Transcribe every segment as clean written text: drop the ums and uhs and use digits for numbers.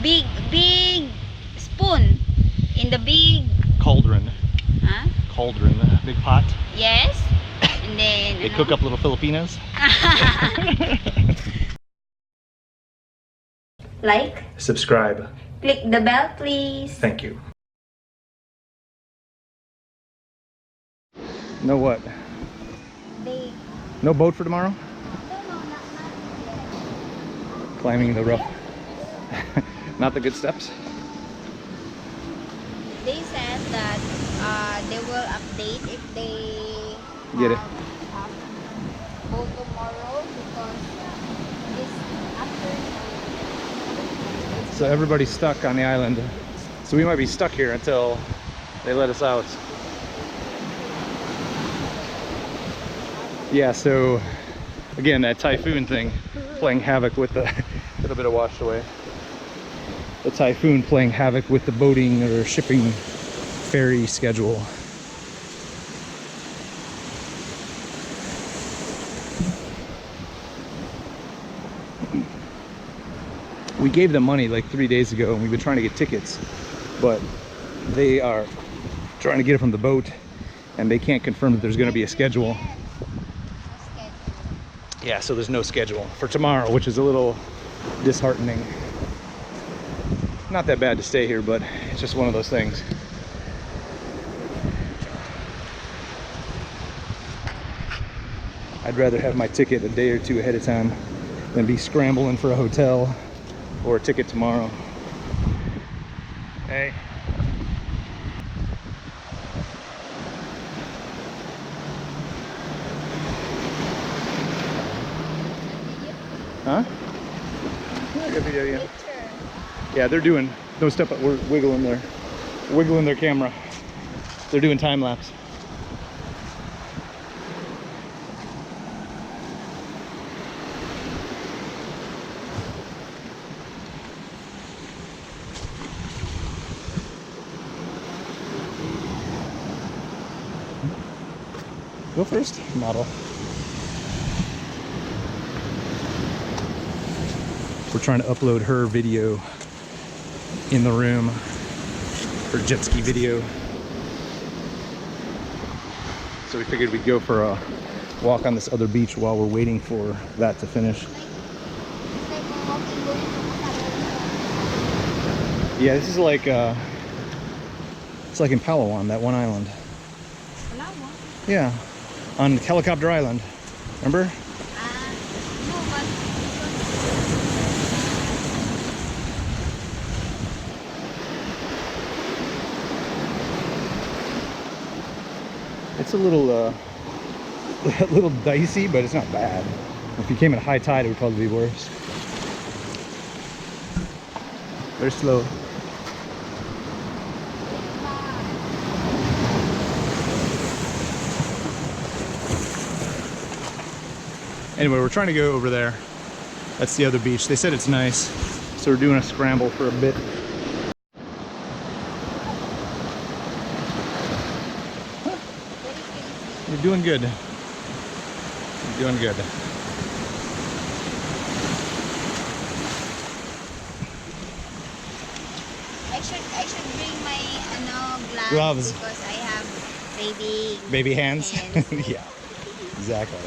big spoon in the big cauldron. huh? Cauldron, big pot. Yes. And then They cook up little Filipinos. Like, Subscribe. click the bell, please. Thank you. Know what? They No boat for tomorrow? no, not yet. Climbing the rough. Not the good steps. They said that they will update if they Get it. Go tomorrow because this afternoon. So everybody's stuck on the island. So we might be stuck here until they let us out. Yeah, so again, that typhoon thing playing havoc with the little bit of washed away. The typhoon playing havoc with the boating or shipping ferry schedule. We gave them money like 3 days ago and we've been trying to get tickets, but they are trying to get it from the boat and they can't confirm that there's going to be a schedule. Yeah, so there's no schedule for tomorrow, which is a little disheartening. Not that bad to stay here, but it's just one of those things. I'd rather have my ticket a day or two ahead of time than be scrambling for a hotel or a ticket tomorrow. Hey. Huh? Yeah, I got video, yeah. Yeah, they're doing, don't step up, we're wiggling their camera. They're doing time lapse. Go first, model. We're trying to upload her video in the room, her jet ski video. So we figured we'd go for a walk on this other beach while we're waiting for that to finish. Yeah, this is like it's like in Palawan, that one island. Yeah, on Helicopter Island. Remember? No, but It's a little a little dicey, but it's not bad. If you came at high tide, it would probably be worse. Very slow. Anyway, we're trying to go over there. That's the other beach. They said it's nice, so we're doing a scramble for a bit. Huh. You're doing good. You're doing good. I should bring my Gloves. because I have Baby hands? Yeah, exactly.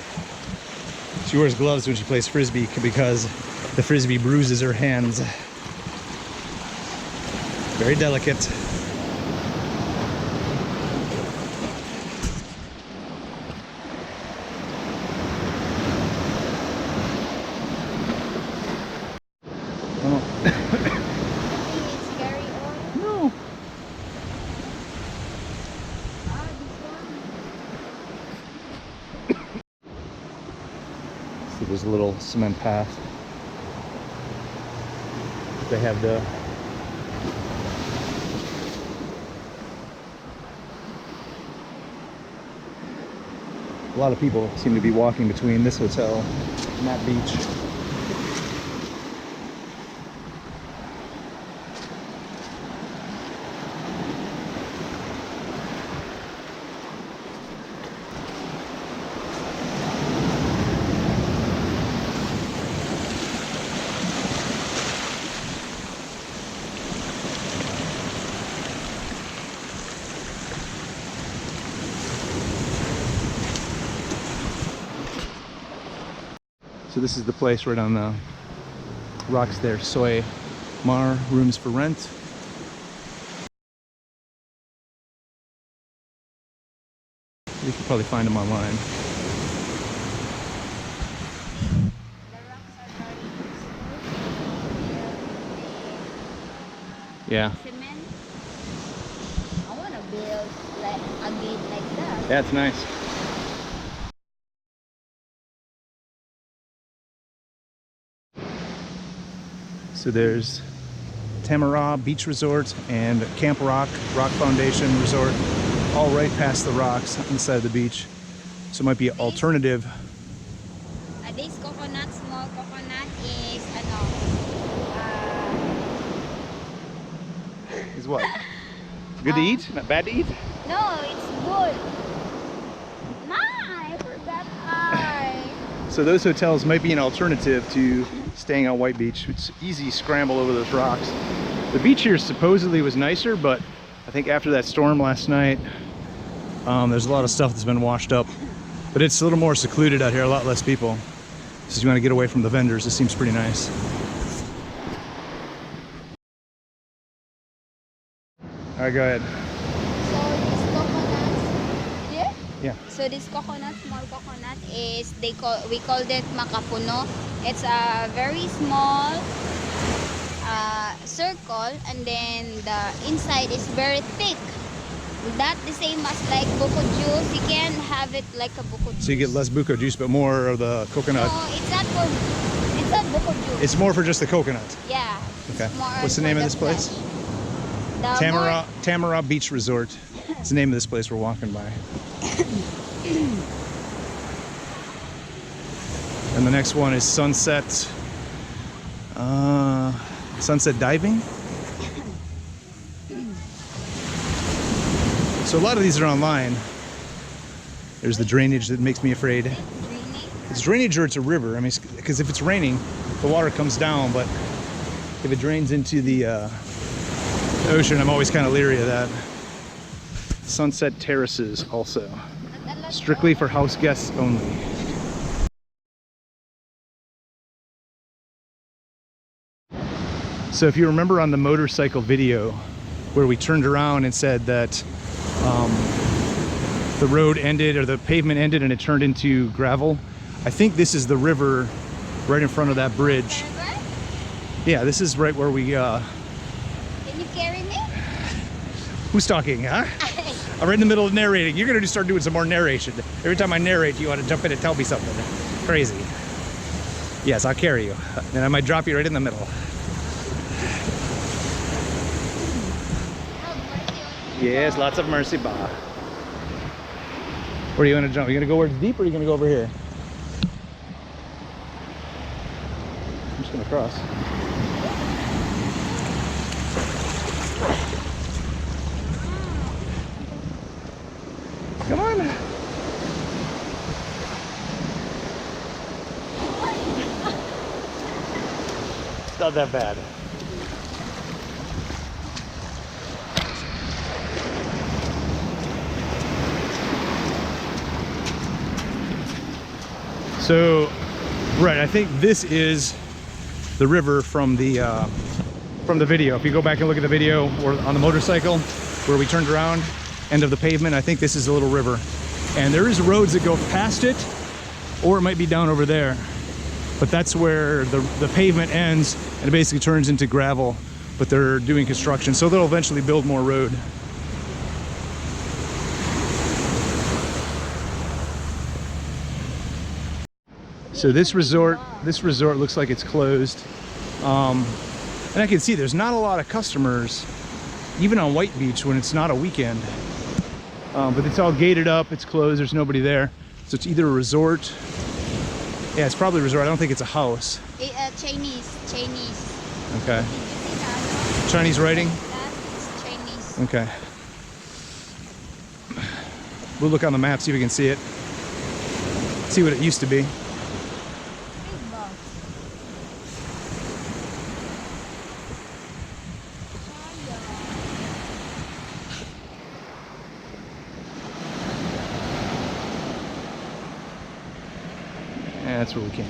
She wears gloves when she plays frisbee because the frisbee bruises her hands. Very delicate. It's scary or No. See, there's a little cement path. They have the a lot of people seem to be walking between this hotel and that beach. So this is the place right on the rocks there. Soy Mar, rooms for rent. You can probably find them online. The rocks are very Yeah. cement. I wanna build like a gate like that. Yeah, it's nice. So there's Tamaraw Beach Resort and Camp Rock, Rock Foundation Resort, all right past the rocks on the side of the beach. So it might be an alternative. This coconut, small coconut is ano, Is what? Good to eat? Not bad to eat? no, it's good. Nah, I forgot I. So those hotels might be an alternative to staying on White Beach. It's easy scramble over those rocks. The beach here supposedly was nicer, but I think after that storm last night, there's a lot of stuff that's been washed up. But it's a little more secluded out here, a lot less people. So if you want to get away from the vendors, this seems pretty nice. All right, go ahead. So this coconut, yeah. Yeah. So this coconut, small coconut is we called it makapuno. It's a very small circle, and then the inside is very thick. Not the same as like buko juice. You can have it like a buko juice. So you get less buko juice, but more of the coconut. No, it's not buko juice. It's more for just the coconut. Yeah. Okay. More What's the for name of this place? flesh. Tamaraw Beach Resort. It's the name of this place we're walking by. And the next one is Sunset. Sunset Diving. So a lot of these are online. There's the drainage that makes me afraid. It's drainage or it's a river. I mean, because if it's raining, the water comes down, but if it drains into the ocean, I'm always kind of leery of that. Sunset Terraces also. Strictly for house guests only. So if you remember on the motorcycle video where we turned around and said that the road ended or the pavement ended and it turned into gravel, I think this is the river right in front of that bridge. Yeah, this is right where we Can you carry me? Who's talking, huh? I'm right in the middle of narrating. You're gonna start doing some more narration. Every time I narrate, you want to jump in and tell me something crazy. Yes, I'll carry you. And I might drop you right in the middle. Yes, lots of mercy, Ba. Where do you want to jump? You gonna go where it's deep, or are you gonna go over here? I'm just gonna cross. Come on. It's not that bad. So, right, I think this is the river from the video. If you go back and look at the video or on the motorcycle where we turned around, end of the pavement, I think this is a little river. And there is roads that go past it, or it might be down over there. But that's where the pavement ends and it basically turns into gravel, but they're doing construction. So they'll eventually build more road. So this resort looks like it's closed. And I can see there's not a lot of customers, even on White Beach when it's not a weekend. But it's all gated up, it's closed, there's nobody there. So it's either a resort. Yeah, it's probably a resort. I don't think it's a house. Chinese. Okay. Chinese writing? That's Chinese. Okay. We'll look on the map, see if we can see it. See what it used to be. Big box. Yeah, that's where we came.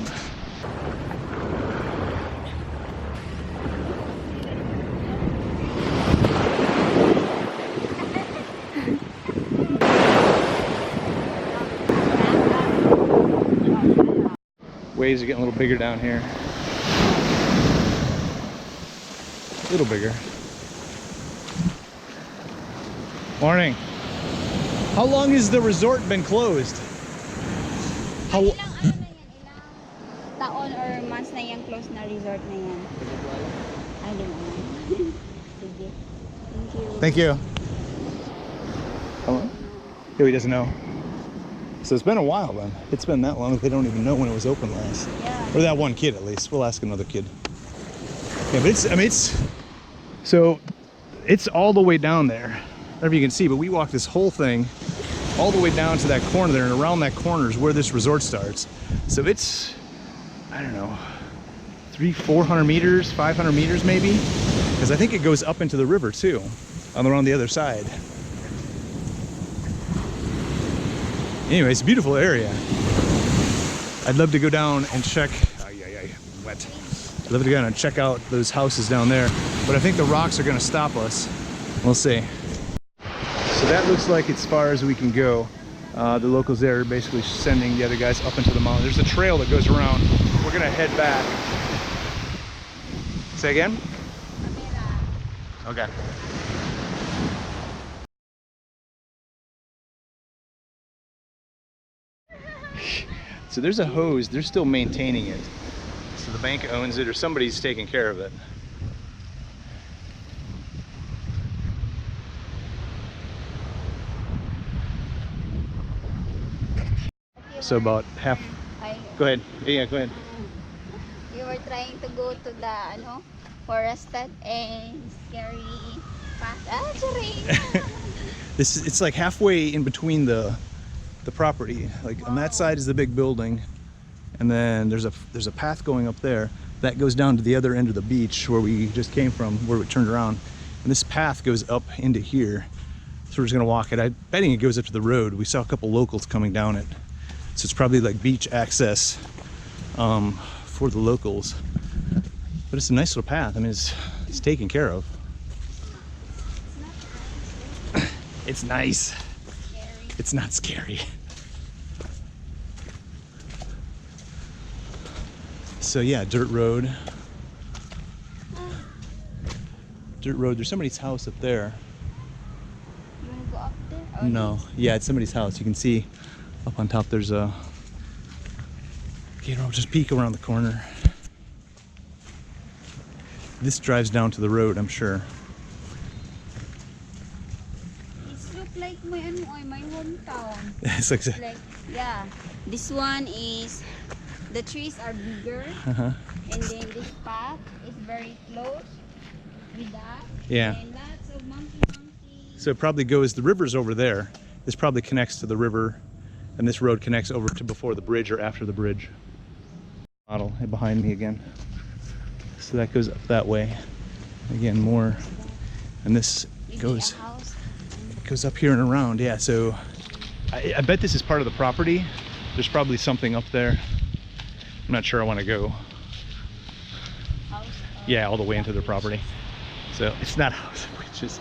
Waves are getting a little bigger down here. A little bigger. Morning. How long has the resort been closed? How Ilang ano na yan, ilang taon or months na yung close na resort na yan? I don't know. Sige. Thank you. Thank you. Oh, he doesn't know. So it's been a while then. It's been that long. They don't even know when it was open last. Yeah. Or that one kid at least. We'll ask another kid. Yeah, but it's, I mean, so it's all the way down there. I don't know if you can see, but we walked this whole thing all the way down to that corner there, and around that corner is where this resort starts. So it's, I don't know, 300-400 meters, 500 meters maybe, because I think it goes up into the river too, around the other side. Anyway, it's a beautiful area. I'd love to go down and check. Wet. I'd love to go down and check out those houses down there, but I think the rocks are going to stop us. We'll see. So that looks like as far as we can go. The locals there are basically sending the other guys up into the mountain. There's a trail that goes around. We're going to head back. Say again? Okay. So there's a hose, they're still maintaining it. So the bank owns it or somebody's taking care of it. So about half, go ahead. Yeah, go ahead. We were trying to go to the forested and scary path. Sorry. It's like halfway in between the property. Like on that side is the big building, and then there's a path going up there that goes down to the other end of the beach where we just came from, where we turned around, and this path goes up into here. So we're just gonna walk it. I'm betting it goes up to the road. We saw a couple locals coming down it, so it's probably like beach access for the locals. But it's a nice little path. I mean, it's taken care of. It's nice. It's not scary. So yeah, dirt road. Dirt road. There's somebody's house up there. You wanna go up there? Or No, yeah, it's somebody's house. You can see up on top there's a, just peek around the corner. This drives down to the road, I'm sure. It looks like my hometown. It's like, Like, yeah, this one is, the trees are bigger, and then this path is very close with that. Yeah. And lots of monkeys. So it probably goes, the river's over there. This probably connects to the river, and this road connects over to before the bridge or after the bridge. Model behind me again. So that goes up that way. Again, more, and this goes up here and around. Yeah, so I bet this is part of the property. There's probably something up there. I'm not sure I want to go. Yeah, all the way into their property. So it's not House of Witches.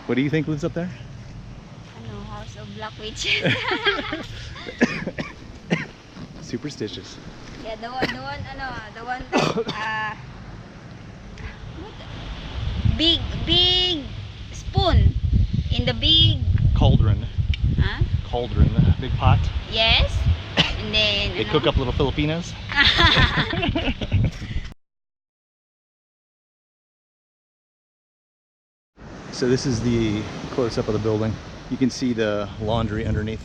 What do you think lives up there? I know, House of Black Witches. Superstitious. Yeah, the one that, big spoon in the big Cauldron. huh? Cauldron, big pot. Yes. And then They cook up little Filipinos. So this is the close-up of the building. You can see the laundry underneath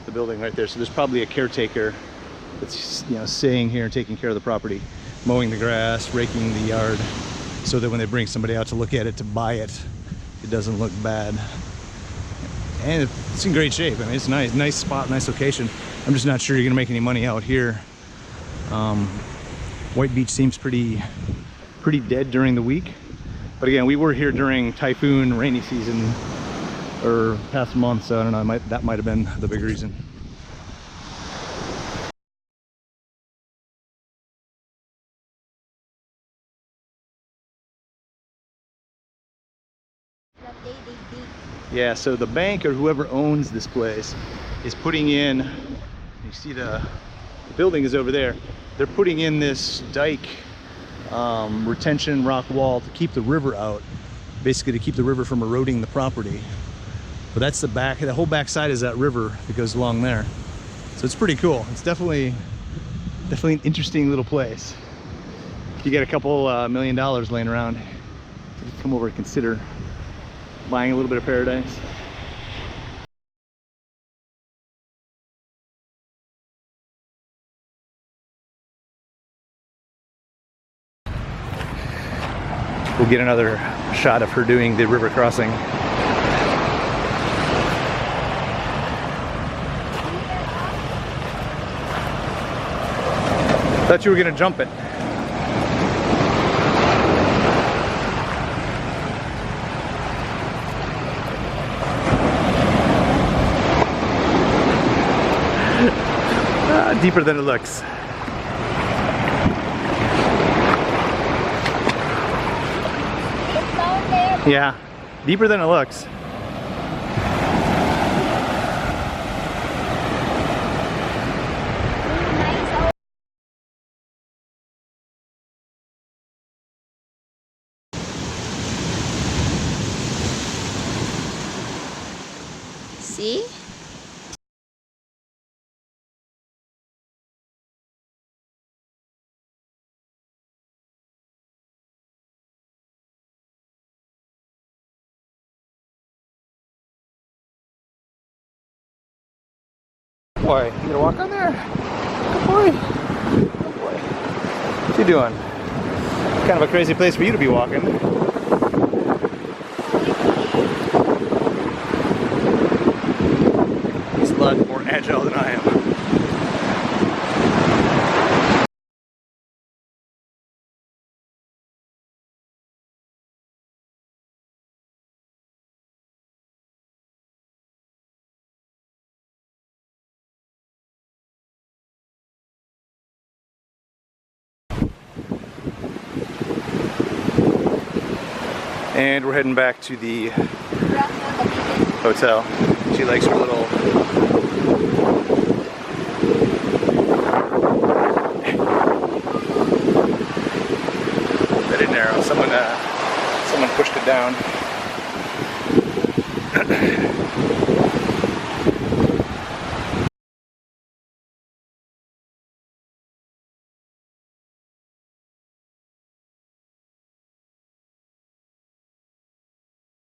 the building right there. So there's probably a caretaker that's staying here and taking care of the property, mowing the grass, raking the yard, so that when they bring somebody out to look at it, to buy it, it doesn't look bad. And it's in great shape. I mean, it's nice spot, nice location. I'm just not sure you're gonna make any money out here. White Beach seems pretty dead during the week. But again, we were here during typhoon, rainy season, or past month, so I don't know, that might have been the big reason. deep. Yeah, so the bank or whoever owns this place is putting in, you see the building is over there. They're putting in this dike retention rock wall to keep the river out, basically to keep the river from eroding the property. But that's the back, the whole back side is that river that goes along there. So it's pretty cool. It's definitely an interesting little place. If you get a couple $1 million laying around, come over and consider buying a little bit of paradise. We'll get another shot of her doing the river crossing. Thought you were gonna jump it. Deeper than it looks. It's down there. Yeah, deeper than it looks. Nice. See? Boy, you gonna walk on there? Good boy. Good boy. What you doing? Kind of a crazy place for you to be walking. He's a lot more agile than I am. And we're heading back to the hotel. She likes her little very narrow. Someone pushed it down.